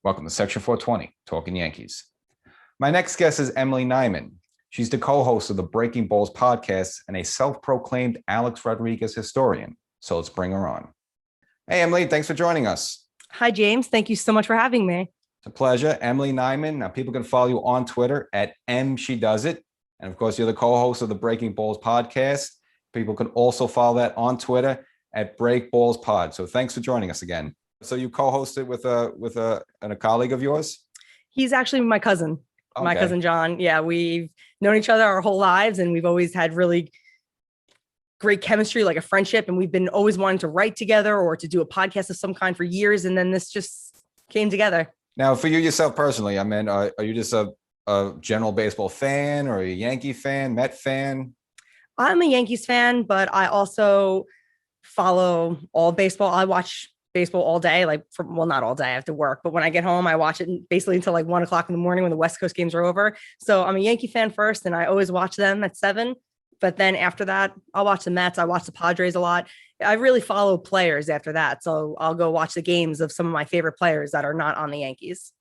Welcome to Section 420, Talkin Yankees. My next guest is Emily Nyman. She's the co-host of the Breaking Balls podcast and a self-proclaimed Alex Rodriguez historian. So let's bring her on. Hey, Emily, thanks for joining us. Hi, James. Thank you so much for having me. It's a pleasure. Emily Nyman. Now, people can follow you on Twitter at MSheDoesIt. And of course, you're the co-host of the Breaking Balls podcast. People can also follow that on Twitter at Break Balls Pod. So thanks for joining us again. So you co-hosted with a colleague of yours? He's actually my cousin, my cousin John. Yeah, we've known each other our whole lives, and we've always had really great chemistry, like a friendship. And we've been always wanting to write together or to do a podcast of some kind for years. And then this just came together. Now, for you yourself personally, I mean, are you just a general baseball fan or a Yankee fan, Met fan? I'm a Yankees fan, but I also follow all baseball. I watch baseball all day, not all day, I have to work, but when I get home, I watch it basically until like 1 o'clock in the morning when the West Coast games are over. So I'm a Yankee fan first, and I always watch them at 7. But then after that, I'll watch the Mets. I watch the Padres a lot. I really follow players after that. So I'll go watch the games of some of my favorite players that are not on the Yankees.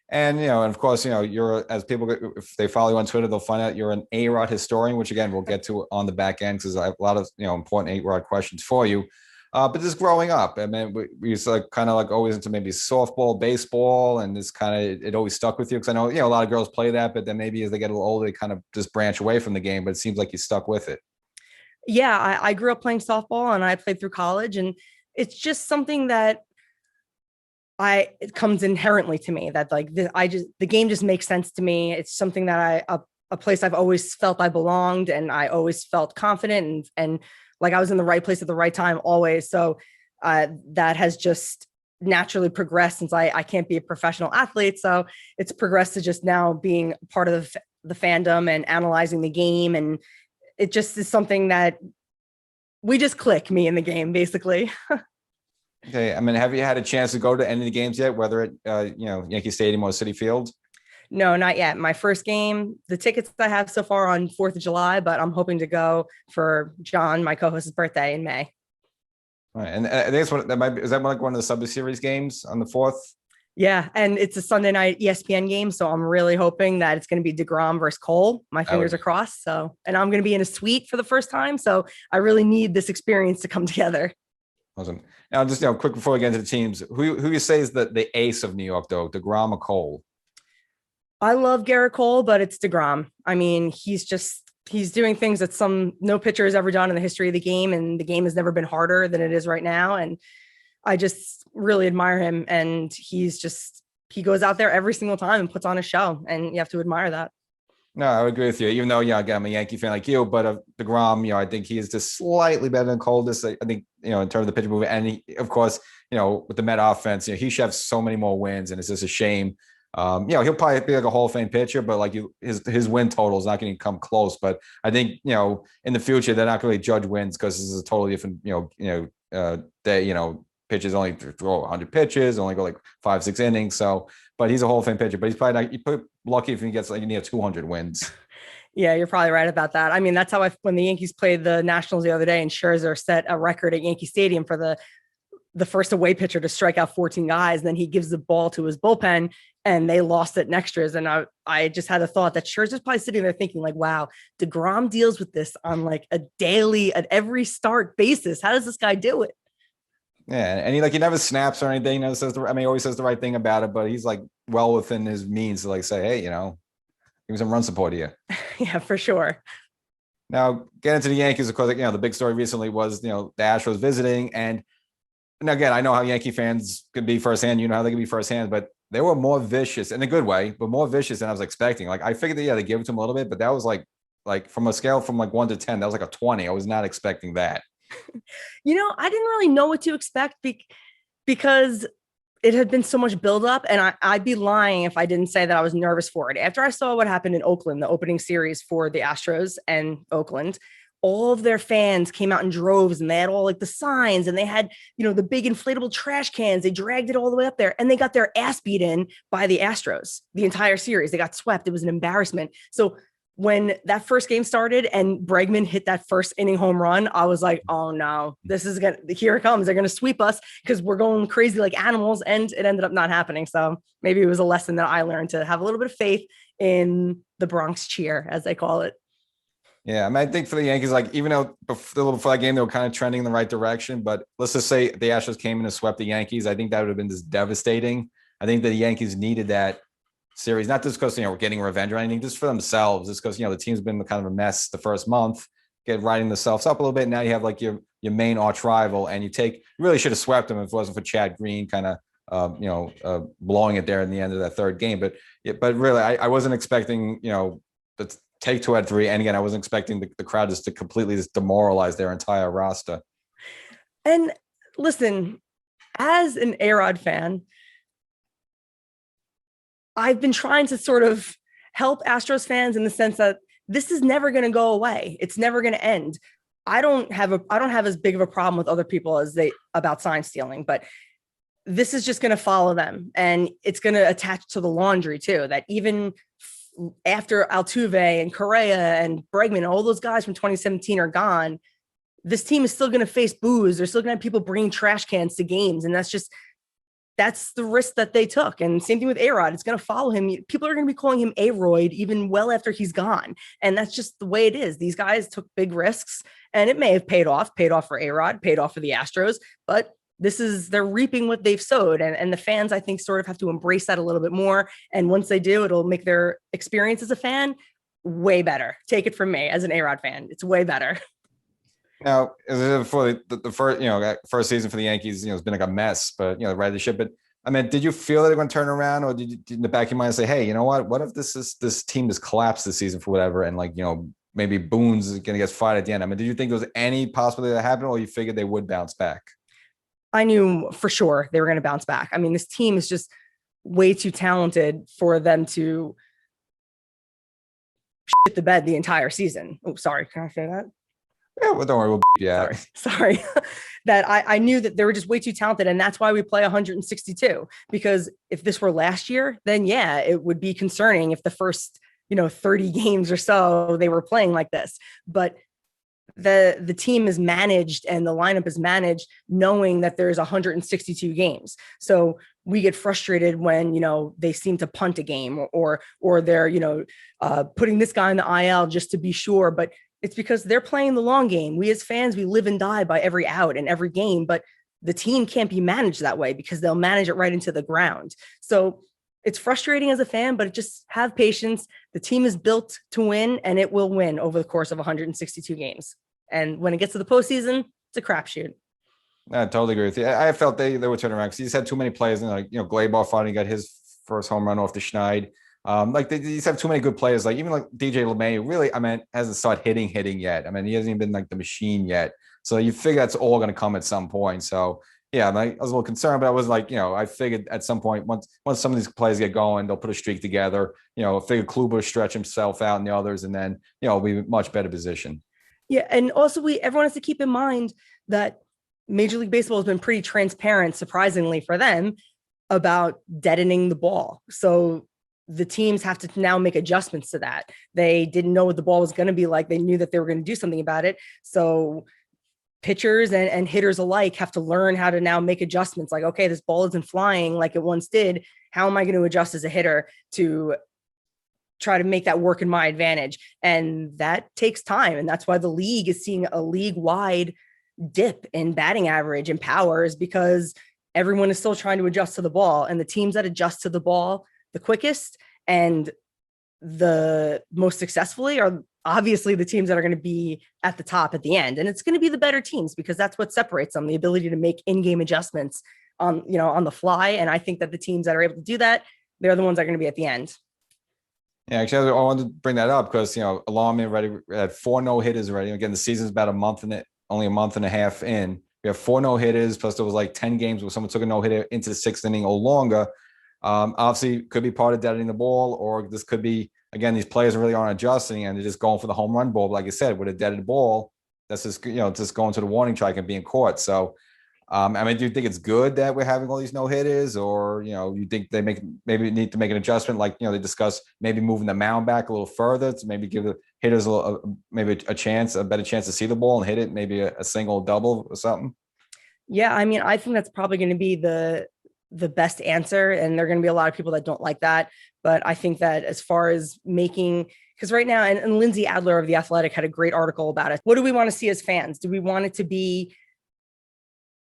And, and of course, as people, if they follow you on Twitter, they'll find out you're an A-Rod historian, which again, we'll get to on the back end because I have a lot of, important A-Rod questions for you. But just growing up, I mean, we used to kind of always into maybe softball, baseball, and this kind of, it always stuck with you. Because I know, a lot of girls play that, but then maybe as they get a little older, they kind of just branch away from the game, but it seems like you stuck with it. Yeah, I grew up playing softball, and I played through college, and it's just something that it comes inherently to me that the game just makes sense to me. It's something that a place I've always felt I belonged, and I always felt confident and like I was in the right place at the right time always. So that has just naturally progressed since I can't be a professional athlete. So it's progressed to just now being part of the fandom and analyzing the game. And it just is something that we just click, me and the game, basically. Okay. I mean, have you had a chance to go to any of the games yet, whether at, Yankee Stadium or Citi Field? No, not yet. My first game, the tickets I have so far on 4th of July, but I'm hoping to go for John, my co-host's birthday in May. All right. And I think is that like one of the Subway Series games on the 4th? Yeah. And it's a Sunday night ESPN game. So I'm really hoping that it's going to be DeGrom versus Cole. My fingers are crossed. So, and I'm going to be in a suite for the first time. So I really need this experience to come together. Awesome. Now, just, quick before we get into the teams, who you say is the ace of New York, though, DeGrom or Cole? I love Garrett Cole, but it's DeGrom. I mean, he's doing things that no pitcher has ever done in the history of the game. And the game has never been harder than it is right now. And I just really admire him. And he goes out there every single time and puts on a show. And you have to admire that. No, I would agree with you. Even though, again, I'm a Yankee fan like you, but DeGrom, I think he is just slightly better than Cole. I think, in terms of the pitcher movement. And he, of course, with the Met offense, he should have so many more wins. And it's just a shame. He'll probably be like a Hall of Fame pitcher, but his win total is not going to come close. But I think, in the future, they're not going to judge wins because this is a totally different, pitchers only throw 100 pitches, only go 5-6 innings. So, but he's a Hall of Fame pitcher, but he's probably lucky if he gets near 200 wins. Yeah, you're probably right about that. I mean, that's how when the Yankees played the Nationals the other day, and Scherzer set a record at Yankee Stadium for the first away pitcher to strike out 14 guys. And then he gives the ball to his bullpen, and they lost it in extras. And I just had a thought that Scherzer's probably sitting there thinking wow, DeGrom deals with this on a daily, at every start basis. How does this guy do it? Yeah, and he never snaps or anything. He always says the right thing about it, but he's well within his means to say, hey, give me some run support here. Yeah, for sure. Now, get into the Yankees, of course. The big story recently was the Astros visiting, and again, I know how Yankee fans can be firsthand. You know how they can be firsthand, but they were more vicious in a good way, but more vicious than I was expecting. I figured that they give it to them a little bit, but that was from a scale from 1 to 10, that was a 20. I was not expecting that. I didn't really know what to expect because it had been so much buildup, and I'd be lying if I didn't say that I was nervous for it. After I saw what happened in Oakland, the opening series for the Astros and Oakland, all of their fans came out in droves, and they had all the signs, and they had, the big inflatable trash cans. They dragged it all the way up there, and they got their ass beat in by the Astros the entire series. They got swept. It was an embarrassment. So when that first game started and Bregman hit that first inning home run, I was like, oh no, this is gonna, here it comes. They're gonna sweep us because we're going crazy like animals, and it ended up not happening. So maybe it was a lesson that I learned to have a little bit of faith in the Bronx Cheer, as they call it. Yeah, I mean, I think for the Yankees, like even though a little before that game they were kind of trending in the right direction, but let's just say the Astros came in and swept the Yankees, I think that would have been just devastating. I think that the Yankees needed that series, not just because we're getting revenge or anything, just for themselves. Just because the team's been kind of a mess the first month, get riding themselves up a little bit. Now you have like your main arch rival, and you really should have swept them if it wasn't for Chad Green kind of blowing it there in the end of that third game. But really, I wasn't expecting the take 2 out of 3. And again, I wasn't expecting the crowd just to completely just demoralize their entire roster. And listen, as an A-Rod fan, I've been trying to sort of help Astros fans in the sense that this is never going to go away. It's never going to end. I don't have as big of a problem with other people about sign stealing, but this is just going to follow them, and it's going to attach to the laundry too, that even after Altuve and Correa and Bregman, all those guys from 2017 are gone, this team is still going to face boos. They're still going to have people bringing trash cans to games. And that's the risk that they took. And same thing with A-Rod. It's going to follow him. People are going to be calling him A-Royd even well after he's gone. And that's just the way it is. These guys took big risks, and it may have paid off for A-Rod, paid off for the Astros, but they're reaping what they've sowed. And the fans, I think, sort of have to embrace that a little bit more. And once they do, it'll make their experience as a fan way better. Take it from me as an A-Rod fan. It's way better. Now, for the first season for the Yankees, it's been like a mess, but right the ship. But I mean, did you feel that they're going to turn around, or did you in the back of your mind say, hey, you know what if this team has collapsed this season for whatever, and maybe Boone's is going to get fired at the end? I mean, did you think there was any possibility that happened, or you figured they would bounce back? I knew for sure they were going to bounce back. I mean, this team is just way too talented for them to shit the bed the entire season. Oh, sorry. Can I say that? Yeah, well, don't worry. Yeah. Sorry. That I knew that they were just way too talented. And that's why we play 162, because if this were last year, then yeah, it would be concerning if the first, 30 games or so they were playing like this. But the team is managed and the lineup is managed knowing that there's 162 games. So we get frustrated when, they seem to punt a game or they're, putting this guy in the IL just to be sure. But it's because they're playing the long game. We as fans, we live and die by every out and every game, but the team can't be managed that way because they'll manage it right into the ground. So it's frustrating as a fan, but just have patience. The team is built to win, and it will win over the course of 162 games. And when it gets to the postseason, it's a crapshoot. I totally agree with you. I felt they would turn around because he just had too many players. And Gleyber finally got his first home run off the Schneid. They just have too many good players. Like even like DJ LeMay, really, hasn't started hitting yet. He hasn't even been like the machine yet. So you figure that's all going to come at some point. So yeah, I was a little concerned, but I was like, I figured at some point once some of these players get going, they'll put a streak together. I figured Kluber will stretch himself out and the others, and then we'll be in a much better position. Yeah, and also everyone has to keep in mind that Major League Baseball has been pretty transparent, surprisingly for them, about deadening the ball. So the teams have to now make adjustments to that. They didn't know what the ball was going to be like. They knew that they were going to do something about it. So pitchers and hitters alike have to learn how to now make adjustments. Like, okay, this ball isn't flying like it once did. How am I going to adjust as a hitter to try to make that work in my advantage? And that takes time. And that's why the league is seeing a league-wide dip in batting average and power, is because everyone is still trying to adjust to the ball. And the teams that adjust to the ball the quickest and the most successfully are obviously the teams that are going to be at the top at the end. And it's going to be the better teams because that's what separates them, the ability to make in-game adjustments on the fly. And I think that the teams that are able to do that, they're the ones that are going to be at the end. Yeah, actually, I wanted to bring that up because, Alarm already had 4 no-hitters already. Again, the season's about only a month and a half in. We have 4 no-hitters, plus there was like 10 games where someone took a no-hitter into the 6th inning or longer. Obviously, could be part of deadening the ball, or this could be, again, these players really aren't adjusting and they're just going for the home run ball. But like I said, with a deaded ball, that's just, just going to the warning track and being caught. So I mean, do you think it's good that we're having all these no hitters, or you think they maybe need to make an adjustment, like they discuss maybe moving the mound back a little further to maybe give the hitters maybe a better chance to see the ball and hit it, maybe a single, double, or something? Yeah, I mean, I think that's probably going to be the best answer, and there are going to be a lot of people that don't like that. But I think that as far as making, because right now, and Lindsay Adler of The Athletic had a great article about it. What do we want to see as fans? Do we want it to be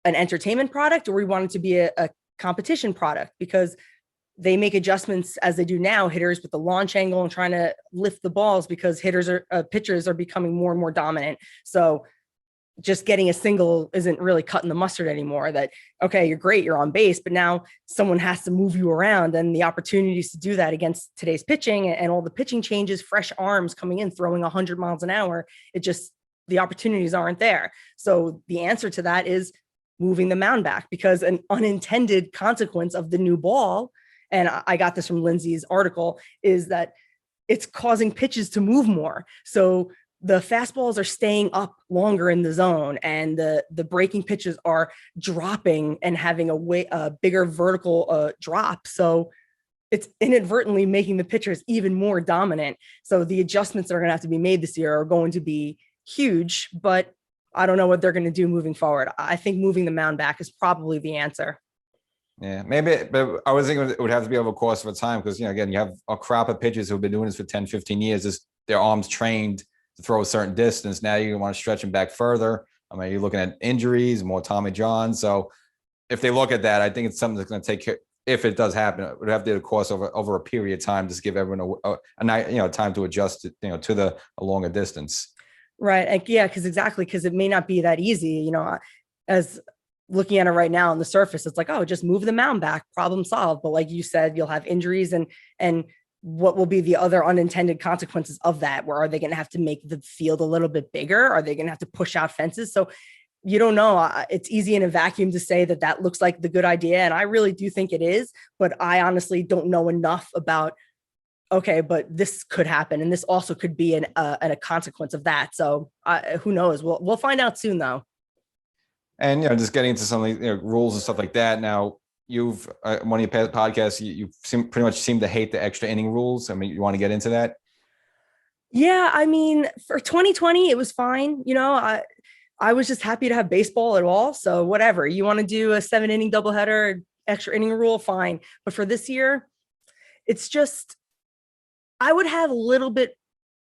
an entertainment product, or we want it to be a competition product? Because they make adjustments as they do now, hitters with the launch angle and trying to lift the balls, because pitchers are becoming more and more dominant. So just getting a single isn't really cutting the mustard anymore. That, okay, you're great, you're on base, but now someone has to move you around, and the opportunities to do that against today's pitching and all the pitching changes, fresh arms coming in, throwing 100 miles an hour, the opportunities aren't there. So the answer to that is moving the mound back, because an unintended consequence of the new ball, and I got this from Lindsay's article, is that it's causing pitches to move more. So the fastballs are staying up longer in the zone, and the breaking pitches are dropping and having a bigger vertical drop. So it's inadvertently making the pitchers even more dominant. So the adjustments that are going to have to be made this year are going to be huge, but I don't know what they're going to do moving forward. I think moving the mound back is probably the answer. Yeah, maybe, but I was thinking it would have to be over the course of a time, because, again, you have a crop of pitchers who've been doing this for 10, 15 years. Their arms trained to throw a certain distance. Now you want to stretch them back further. I mean, you're looking at injuries, more Tommy John. So if they look at that, I think it's something that's going to take care. If it does happen, it would have to be a course over a period of time, just give everyone a night, time to adjust it, to a longer distance. Right. Yeah, because it may not be that easy, as looking at it right now on the surface, it's like, oh, just move the mound back, problem solved. But like you said, you'll have injuries, and what will be the other unintended consequences of that? Where are they going to have to make the field a little bit bigger? Are they going to have to push out fences? So you don't know. It's easy in a vacuum to say that looks like the good idea. And I really do think it is, but I honestly don't know enough about, okay, but this could happen, and this also could be a consequence of that. So who knows? We'll find out soon, though. And just getting into some of the rules and stuff like that. Now, you've one of your podcasts, you pretty much seem to hate the extra inning rules. I mean, you want to get into that? Yeah, I mean, for 2020, it was fine. I was just happy to have baseball at all. So whatever, you want to do a 7-inning doubleheader, extra inning rule, fine. But for this year, it's just, I would have a little bit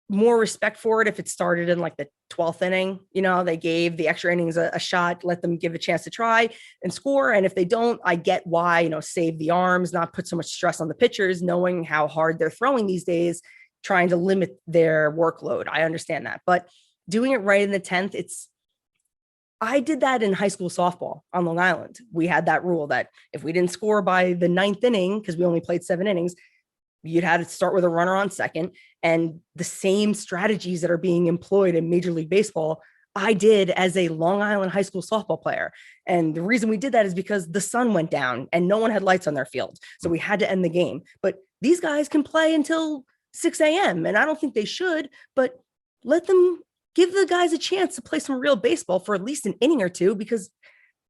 more respect for it if it started in like the 12th inning. They gave the extra innings a shot, let them give a chance to try and score. And if they don't, I get why, save the arms, not put so much stress on the pitchers, knowing how hard they're throwing these days, trying to limit their workload. I understand that. But doing it right in the 10th, I did that in high school softball on Long Island. We had that rule that if we didn't score by the 9th inning, because we only played 7 innings, you'd have to start with a runner on second. And the same strategies that are being employed in Major League Baseball, I did as a Long Island high school softball player. And the reason we did that is because the sun went down and no one had lights on their field. So we had to end the game. But these guys can play until 6 a.m. And I don't think they should, but let them give the guys a chance to play some real baseball for at least an inning or two, because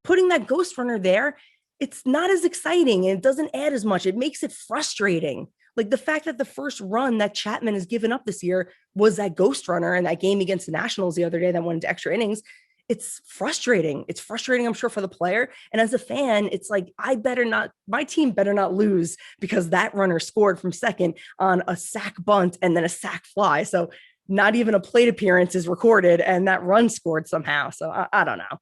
putting that ghost runner there, it's not as exciting and it doesn't add as much. It makes it frustrating. Like the fact that the first run that Chapman has given up this year was that ghost runner in that game against the Nationals the other day that went into extra innings. It's frustrating. It's frustrating, I'm sure, for the player. And as a fan, it's like, my team better not lose because that runner scored from second on a sack bunt and then a sack fly. So not even a plate appearance is recorded and that run scored somehow. So I don't know.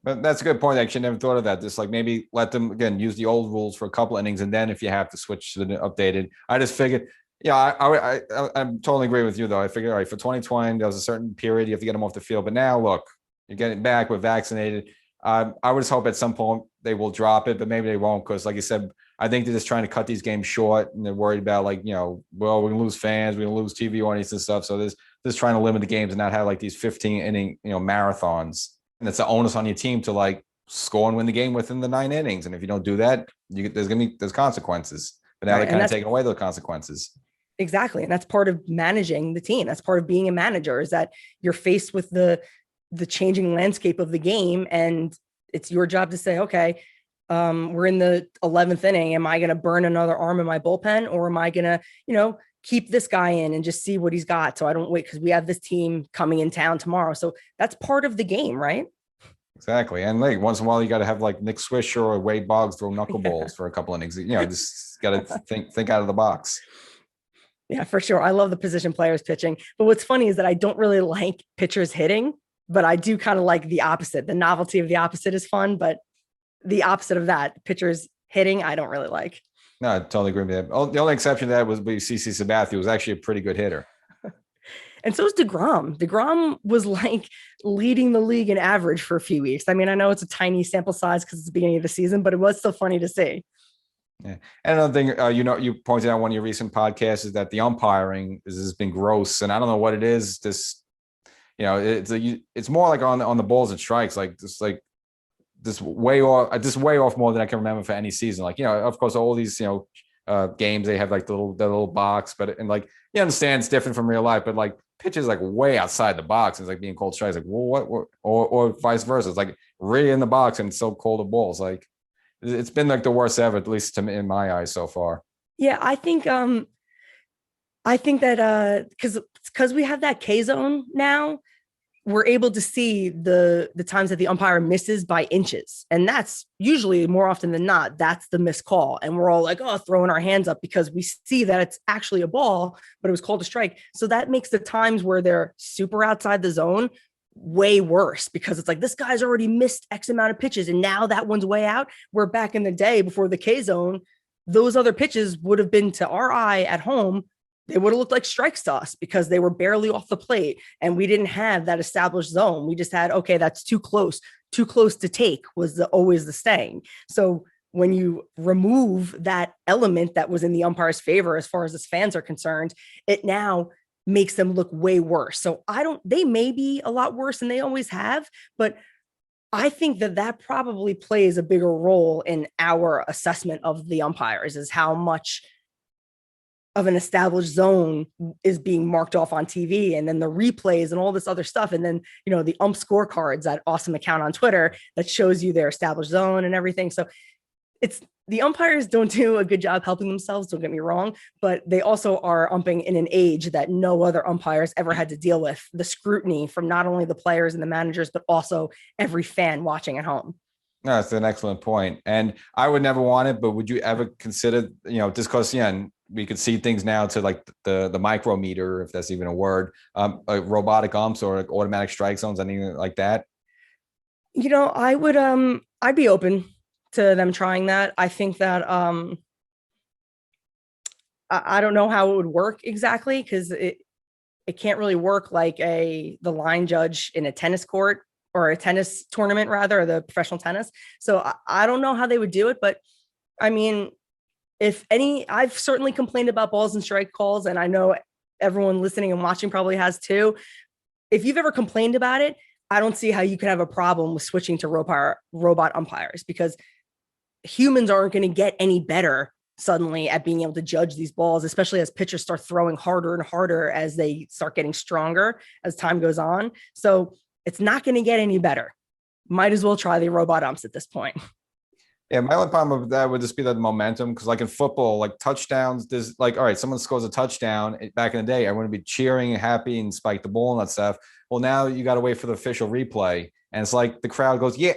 But that's a good point. I actually never thought of that. Just like maybe let them, again, use the old rules for a couple innings, and then if you have to switch to the updated. I just figured, I'm totally agree with you, though. I figured, all right, for 2020, there was a certain period you have to get them off the field. But now, look, you're getting back, we're vaccinated. I would just hope at some point they will drop it, but maybe they won't, because like you said, I think they're just trying to cut these games short, and they're worried about, like, well, we're going to lose fans, we're going to lose TV audience and stuff. So there's just trying to limit the games and not have like these 15-inning, marathons. And it's the onus on your team to like score and win the game within the 9 innings. And if you don't do that, there's consequences. But now they're kind of taking away those consequences. Exactly. And that's part of managing the team. That's part of being a manager, is that you're faced with the changing landscape of the game. And it's your job to say, okay, we're in the 11th inning. Am I going to burn another arm in my bullpen, or am I going to, keep this guy in and just see what he's got? So I don't wait, because we have this team coming in town tomorrow. So that's part of the game, right? Exactly. And like once in a while, you got to have like Nick Swisher or Wade Boggs throw knuckleballs Yeah. for a couple innings. Just got to think out of the box. Yeah, for sure. I love the position players pitching. But what's funny is that I don't really like pitchers hitting, but I do kind of like the opposite. The novelty of the opposite is fun, but the opposite of that, pitchers hitting, I don't really like. No, I totally agree with that. The only exception to that was CC Sabathia, who was actually a pretty good hitter. And so is DeGrom. DeGrom was like leading the league in average for a few weeks. I mean, I know it's a tiny sample size because it's the beginning of the season, but it was still funny to see. Yeah. And another thing, you pointed out one of your recent podcasts is that the umpiring has been gross, and I don't know what it is. It's more like on the balls and strikes, this way off more than I can remember for any season. Of course, all these games they have like the little box, but you understand it's different from real life, but like pitches like way outside the box, it's like being called strikes. Like, well, what or vice versa. It's like really in the box and it's so cold of balls. Like it's been like the worst ever, at least to me, in my eyes so far. Yeah, I think that because we have that K zone now, we're able to see the times that the umpire misses by inches. And that's usually, more often than not, that's the missed call. And we're all like, oh, throwing our hands up because we see that it's actually a ball, but it was called a strike. So that makes the times where they're super outside the zone way worse, because it's like, this guy's already missed X amount of pitches and now that one's way out. Where back in the day before the K zone, those other pitches would have been, to our eye at home, they would have looked like strikes to us because they were barely off the plate and we didn't have that established zone. We just had, okay, that's too close to take, was always the saying. So when you remove that element that was in the umpire's favor, as far as his fans are concerned, it now makes them look way worse. So they may be a lot worse than they always have, but I think that probably plays a bigger role in our assessment of the umpires, is how much of an established zone is being marked off on TV, and then the replays and all this other stuff. And then, the ump scorecards, that awesome account on Twitter that shows you their established zone and everything. So the umpires don't do a good job helping themselves, don't get me wrong, but they also are umping in an age that no other umpires ever had to deal with, the scrutiny from not only the players and the managers, but also every fan watching at home. No, that's an excellent point. And I would never want it, but would you ever consider, just because, we could see things now to like the micrometer, if that's even a word, like robotic umps or like automatic strike zones, anything like that? I would, I'd be open to them trying that. I think that, I don't know how it would work exactly, because it can't really work like the line judge in a tennis court, or a tennis tournament rather, or the professional tennis. So I don't know how they would do it, but I mean, I've certainly complained about balls and strike calls, and I know everyone listening and watching probably has too. If you've ever complained about it, I don't see how you could have a problem with switching to robot umpires, because humans aren't going to get any better suddenly at being able to judge these balls, especially as pitchers start throwing harder and harder as they start getting stronger as time goes on. So it's not going to get any better. Might as well try the robot umps at this point. Yeah, my only problem with that would just be the momentum, because like in football, like touchdowns, there's like, all right, someone scores a touchdown back in the day, everyone would be cheering and happy and spike the ball and that stuff. Well, now you got to wait for the official replay, and it's like the crowd goes, yeah,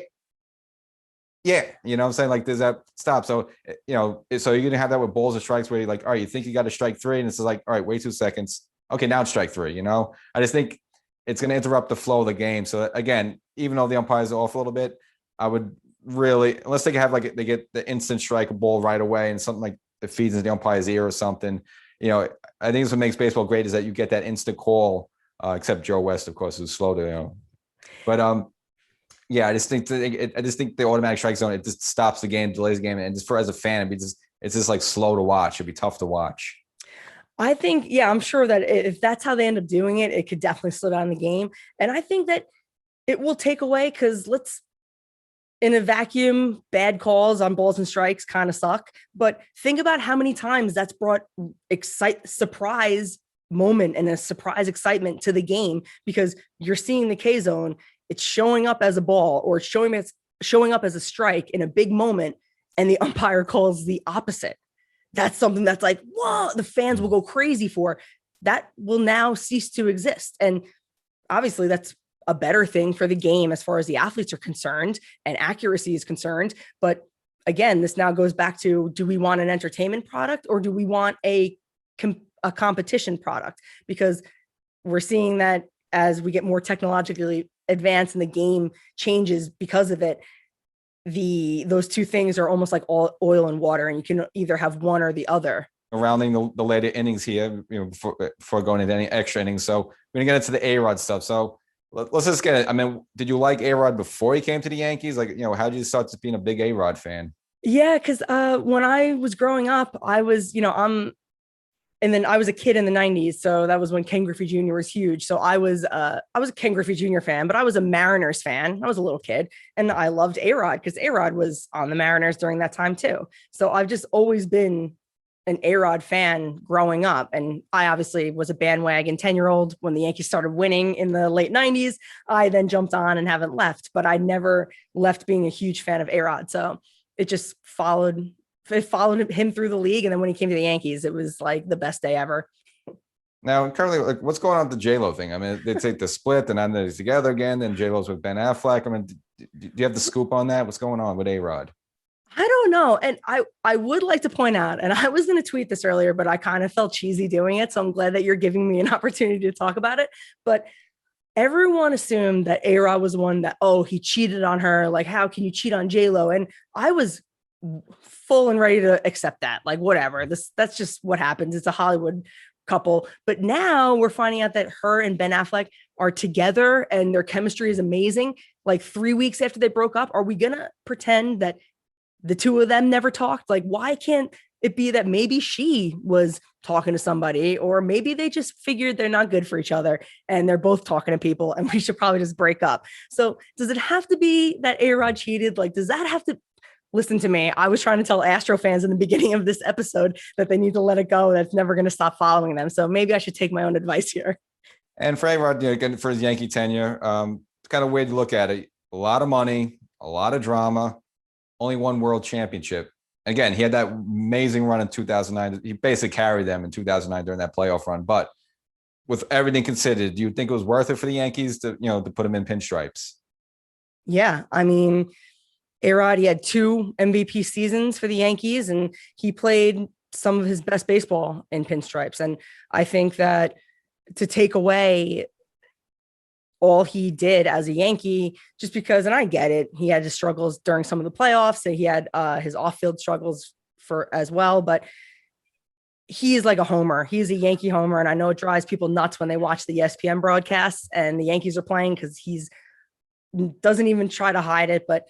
you know what I'm saying? Like, there's that stop. So, so you're gonna have that with balls or strikes where you're like, all right, you think you got to strike three, and it's like, all right, wait 2 seconds. Okay, now it's strike three. I just think it's gonna interrupt the flow of the game. So again, even though the umpires are off a little bit, I would really, unless they can have they get the instant strike a ball right away and something like it feeds into the umpire's ear or something. I think it's what makes baseball great, is that you get that instant call. Except Joe West, of course, who's slow to, but yeah, I just think the automatic strike zone, it just stops the game, delays the game, and just as a fan, it's just like slow to watch. It'd be tough to watch. I think, yeah, I'm sure that if that's how they end up doing it, it could definitely slow down the game. And I think that it will take away, because in a vacuum, bad calls on balls and strikes kind of suck. But think about how many times that's brought surprise moment and a surprise excitement to the game, because you're seeing the K zone, it's showing up as a ball, or it's showing showing up as a strike in a big moment and the umpire calls the opposite. That's something that's like, whoa, the fans will go crazy for. That will now cease to exist. And obviously that's a better thing for the game as far as the athletes are concerned and accuracy is concerned. But again, this now goes back to, do we want an entertainment product or do we want a competition product? Because we're seeing that as we get more technologically advanced and the game changes because of it, those two things are almost like all oil and water, and you can either have one or the other. Rounding the later innings here, before going into any extra innings. So we're gonna get into the A-Rod stuff. So let's just get it. I mean, did you like A-Rod before he came to the Yankees? Like, how did you start to being a big A-Rod fan? Yeah, because when I was growing up, I was, and then I was a kid in the 90s. So that was when Ken Griffey Jr. was huge. So I was a Ken Griffey Jr. fan, but I was a Mariners fan. I was a little kid and I loved A-Rod because A-Rod was on the Mariners during that time too. So I've just always been an A-Rod fan growing up. And I obviously was a bandwagon 10-year-old when the Yankees started winning in the late 90s. I then jumped on and haven't left, but I never left being a huge fan of A-Rod. So it just followed him through the league. And then when he came to the Yankees, it was like the best day ever. Now, currently, like, what's going on with the J-Lo thing? I mean, they take the split and then they're together again. Then J-Lo's with Ben Affleck. I mean, do you have the scoop on that? What's going on with A-Rod? I don't know. And I would like to point out, and I was going to tweet this earlier, but I kind of felt cheesy doing it. So I'm glad that you're giving me an opportunity to talk about it. But everyone assumed that A-Rod was the one that, he cheated on her. Like, how can you cheat on J-Lo? And I was full and ready to accept that. Like, whatever, that's just what happens. It's a Hollywood couple. But now we're finding out that her and Ben Affleck are together and their chemistry is amazing. Like 3 weeks after they broke up, are we going to pretend that the two of them never talked? Like, why can't it be that maybe she was talking to somebody, or maybe they just figured they're not good for each other and they're both talking to people and we should probably just break up? So does it have to be that A-Rod cheated? Like, does that have to, listen to me, I was trying to tell Astro fans in the beginning of this episode that they need to let it go. That's never going to stop following them. So maybe I should take my own advice here. And for A-Rod, again, for his Yankee tenure, it's kind of weird to look at it. A lot of money, a lot of drama, only one world championship. Again, he had that amazing run in 2009. He basically carried them in 2009 during that playoff run. But with everything considered, do you think it was worth it for the Yankees to put him in pinstripes? Yeah, I mean, A-Rod, he had 2 MVP seasons for the Yankees, and he played some of his best baseball in pinstripes. And I think that to take away all he did as a Yankee, just because, and I get it, he had his struggles during some of the playoffs, and he had his off-field struggles as well, but he is like a homer. He's a Yankee homer, and I know it drives people nuts when they watch the ESPN broadcasts and the Yankees are playing, because he's doesn't even try to hide it. But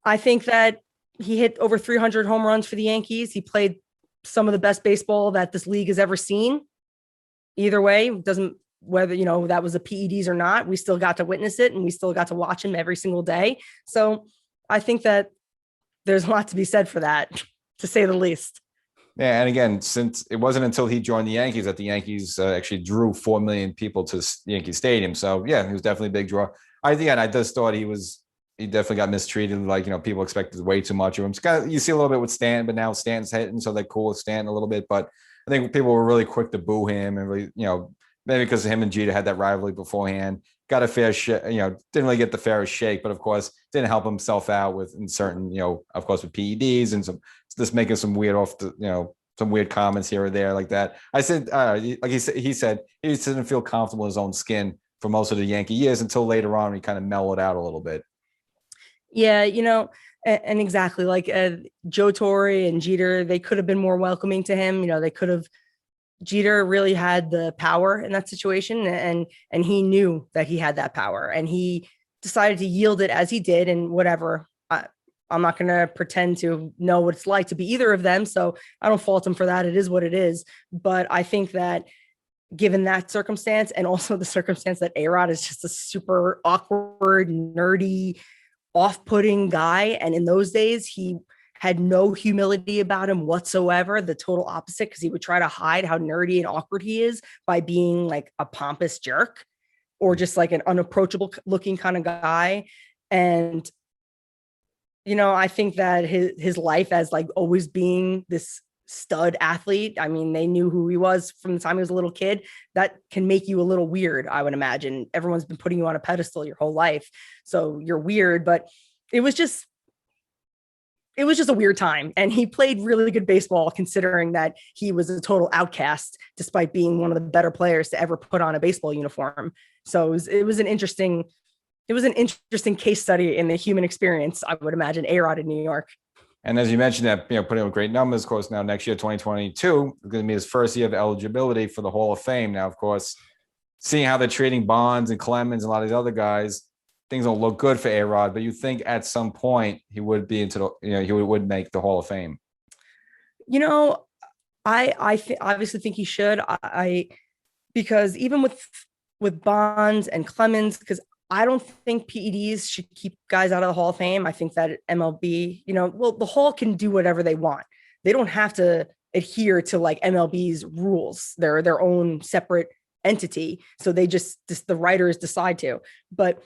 I think that he hit over 300 home runs for the Yankees. He played some of the best baseball that this league has ever seen. Either way, doesn't, whether, that was a PEDs or not, we still got to witness it and we still got to watch him every single day. So I think that there's a lot to be said for that, to say the least. Yeah, and again, since it wasn't until he joined the Yankees that the Yankees actually drew 4 million people to Yankee Stadium. So yeah, he was definitely a big draw. I just thought he definitely got mistreated. Like, people expected way too much of him. It's kind of, you see a little bit with Stan, but now Stan's hitting, so they're cool with Stan a little bit. But I think people were really quick to boo him, and really, maybe because him and Jeter had that rivalry beforehand. Got a fair shake, didn't really get the fairest shake, but of course didn't help himself out with in certain, of course with PEDs and just making some weird some weird comments here or there like that. I said, like he said he just didn't feel comfortable in his own skin for most of the Yankee years until later on he kind of mellowed out a little bit. Yeah, and exactly like Joe Torre and Jeter, they could have been more welcoming to him. They could have. Jeter really had the power in that situation, and he knew that he had that power, and he decided to yield it as he did. And whatever, I'm not going to pretend to know what it's like to be either of them, so I don't fault him for that. It is what it is. But I think that given that circumstance, and also the circumstance that A-Rod is just a super awkward, nerdy, off-putting guy, and in those days he had no humility about him whatsoever, the total opposite, because he would try to hide how nerdy and awkward he is by being like a pompous jerk or just like an unapproachable looking kind of guy. And I think that his life as like always being this stud athlete. I mean, they knew who he was from the time he was a little kid. That can make you a little weird, I would imagine. Everyone's been putting you on a pedestal your whole life, so you're weird. But it was just a weird time. And he played really good baseball considering that he was a total outcast, despite being one of the better players to ever put on a baseball uniform. So it was an interesting case study in the human experience, I would imagine, A-Rod in New York. And as you mentioned that, putting up great numbers, of course, now next year, 2022, is going to be his first year of eligibility for the Hall of Fame. Now, of course, seeing how they're treating Bonds and Clemens and a lot of these other guys, things don't look good for A-Rod, but you think at some point he would be into the, he would make the Hall of Fame. I obviously think he should. Because even with Bonds and Clemens, because I don't think PEDs should keep guys out of the Hall of Fame. I think that MLB, the Hall can do whatever they want. They don't have to adhere to like MLB's rules. They're their own separate entity. So they just the writers decide to. But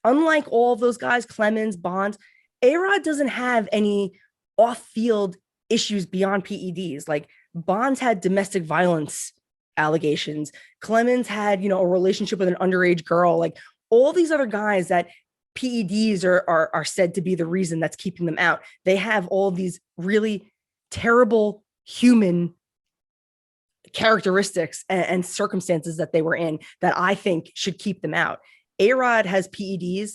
unlike all of those guys, Clemens, Bonds, A-Rod doesn't have any off-field issues beyond PEDs. Like Bonds had domestic violence allegations. Clemens had, a relationship with an underage girl. Like all these other guys that PEDs are said to be the reason that's keeping them out. They have all these really terrible human characteristics and circumstances that they were in that I think should keep them out. A-Rod has PEDs.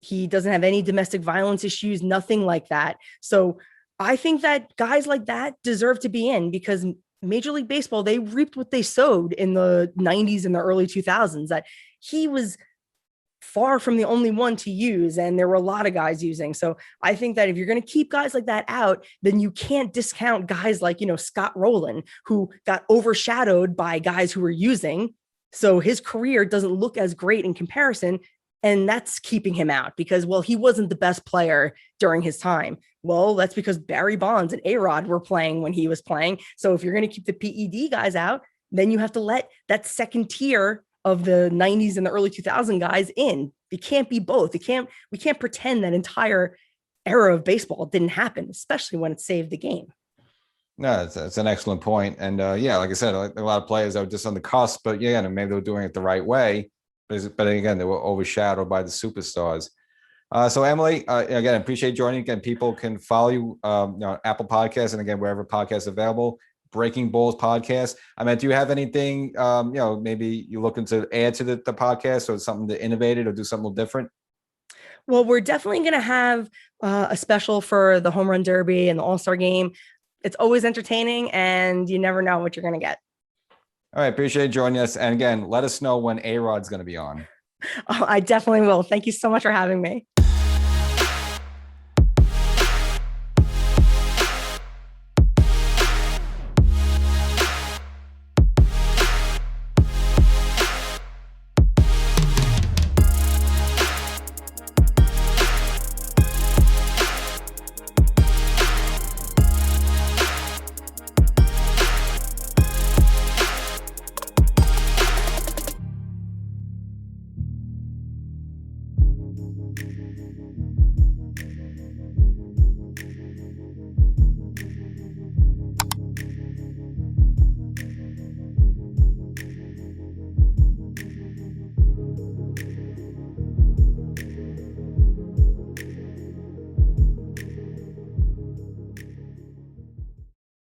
He doesn't have any domestic violence issues, nothing like that. So I think that guys like that deserve to be in because Major League Baseball, they reaped what they sowed in the 90s and the early 2000s, that he was far from the only one to use. And there were a lot of guys using. So I think that if you're going to keep guys like that out, then you can't discount guys like, Scott Rowland, who got overshadowed by guys who were using. So his career doesn't look as great in comparison. And that's keeping him out because, he wasn't the best player during his time. Well, that's because Barry Bonds and A-Rod were playing when he was playing. So if you're going to keep the PED guys out, then you have to let that second tier of the 90s and the early 2000 guys in. It can't be both. We can't pretend that entire era of baseball didn't happen, especially when it saved the game. No, it's an excellent point. And like I said, a lot of players that were just on the cusp, but maybe they were doing it the right way. But again, they were overshadowed by the superstars. So Emily, again, I appreciate joining. Again, people can follow you, Apple Podcasts, and again, wherever podcasts available. Breaking Balls podcast. I mean, do you have anything, maybe you're looking to add to the podcast or something to innovate it or do something different? Well, we're definitely going to have a special for the Home Run Derby and the All-Star Game. It's always entertaining, and you never know what you're going to get. All right, appreciate joining us. And again, let us know when A-Rod's going to be on. Oh, I definitely will. Thank you so much for having me.